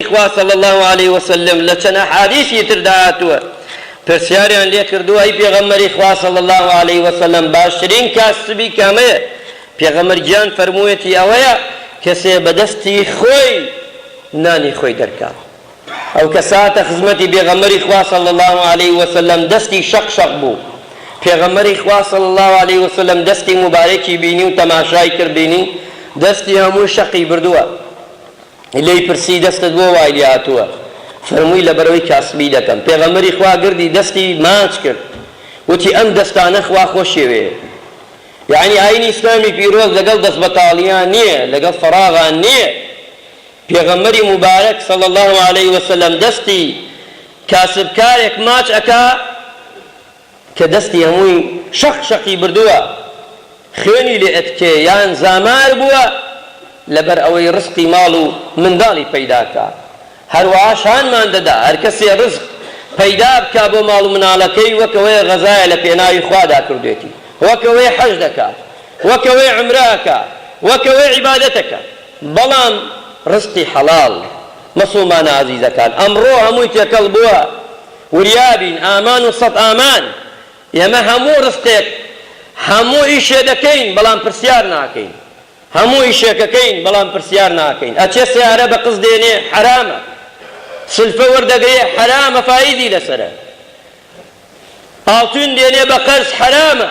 خوا صلی الله علیه وسلم لە چەند ئەحادیثی تردا هاتووە پرسیاریان لێ کردووە ئەی پێغەمبەری خوا صلی الله علیه وسلم باشترین کاسبی کامەیە؟ پێغەمبەر گیان فەرموویەتی ئەوەیە کەسێ بەدەستی خۆی نانی خۆی دەرکات. ئەو کەساتە خزمەتی پێغەمبەری خوا صلی الله علیه وسلم دەستی شەق شەق بوو. پێغەمبەری خوا صلی الله علیه وسلم دەستی مبارەکی بینی و تەماشای کرد بینی دەستی هەموو شەقی بردووە. لێی پرسی دەستت بۆ وای لێ هاتووە؟ فەرمووی لەبەرەوەی کاسبی دەکەم. پێغەمبەری خوا گردی دەستی ماچ کرد وتی ئەم دەستانە خوا خۆشیوێ. یعنی ئاینی ئیسلامی پیرۆز لەگەڵ دەست بەتاڵیان نییە، لەگەڵ فەراغان نییە. پێغەمبەری مبارەک صلی الله علیه وسلم دەستی کاسبکارێک ماچ ئەکا کە دەستی هەمووی شەق شەقی بردووە خوێنی لێ ئەتکێ یان زامار بووە لەبەر ئەوەی ڕزقی ماڵ و منداڵی پەیداکە. هەروەها شانمان دەدا هەر کەسێ ڕزق پەیدا بکا بۆ ماڵ و مناڵەکەی وەکەوەی غەزایە لە پێناوی خوادا کردوێتی، وەکەوەی حەج دەکات، وەکەوەی عومرەکە، وەکەوەی عیبادەتەکە. بەڵام ڕزقی حەڵاڵ مەسڵمانە عەزیزەکان ئەمڕۆ هەمووی تێکەڵ بووە وریابین ئامان و سەد ئامان. ئێمە هەموو ڕزقێک هەموو ئیشێ دەکەین بەڵام پرسیار ناکەین، هەموو ئیشێکەکەین بەڵام پرسیار ناکەین. ئەچێ سیارە بە قز دێنێ حرامە، سلفە وەردەگرێ حرامە فایدی لەسەرە، ئاڵتون دێنێ بە قەرز حرامە،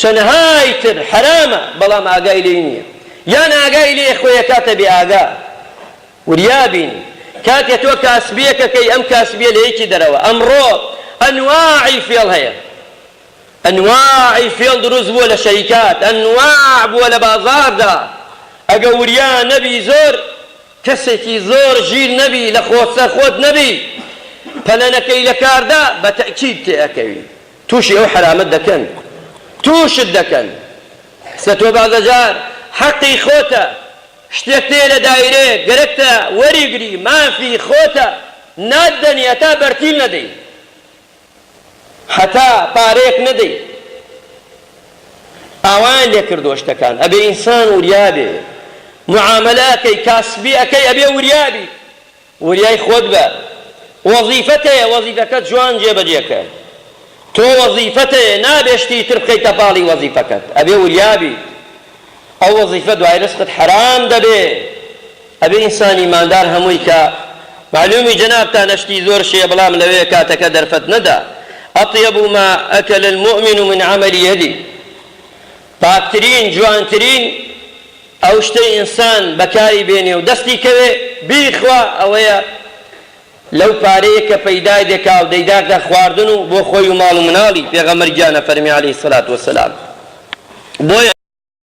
چەندهای تر حرامە بەڵام ئاگای لێ نییە یان ئاگای لێ خۆی کاتە بێ ئاگا. وریابین کاتێ تۆ کاسبیەکەکەی ئەم کاسبیە لە یەکی دەرەوە. ئەمڕۆ ئەنواعی فێڵ هەیە، ئەنواعی فێڵ دروست بووە لە شەریکات، ئەنواع بووە لە بازاردا. ئەگە وریا نەبی زۆر کەسێکی زۆر ژیر نەبی لە خۆسەر خۆت نەبی پەلەنەکەی لە کاردا بە تەئکید تێئەکەوی تووشی ئەو حرامەت دەکەن، تووشت دەکەن. سە تۆ بازەجار حەقی خۆتە، شتێک تێ لە دایرێ گەرەکتە وەریگری مافی خۆتە نادەنی هەتا بەرتیل نەدەی، هەتا پارەیەک نەدەی. ئاوان لێ کردووە شتەکان. ئەبێ ئینسان وریابێ، معاملەکەی کاسبی ئەکەی ئەبێ وریابی، وریای خۆت بە. وەزیفەتەیە وەزیفەکەت جوان جێبەجێکە. تۆ وەزیفەتەیە نابێشتی تر بخەیتە پاڵی وەزیفەکەت، ئەبێ وریابی. ئەو وەزیفە دوای ڕزقت حرام دەبێ. ئەبێ ئینسانی ماندار هەمووی کە معلومی جەنابتان هەشتی زۆر شێ بەڵام لەوەیە کاتەکە دەرفەت نەدا. ئەطیب ما ئەکەل المؤمن من عمل یەدی. پاکترین جوانترین ئەو شتەی ئینسان بەکاری بێنێ و دەستی کەوێ بیخوا ئەوەیە لەو پارەیە کە پەیدای دەکا و دەیداکە خواردن و بۆ خۆی و ماڵ و مناڵی. پێغەمبەر گیانە فەرمی عەلەیهی سەلات وەسەلام. بۆیە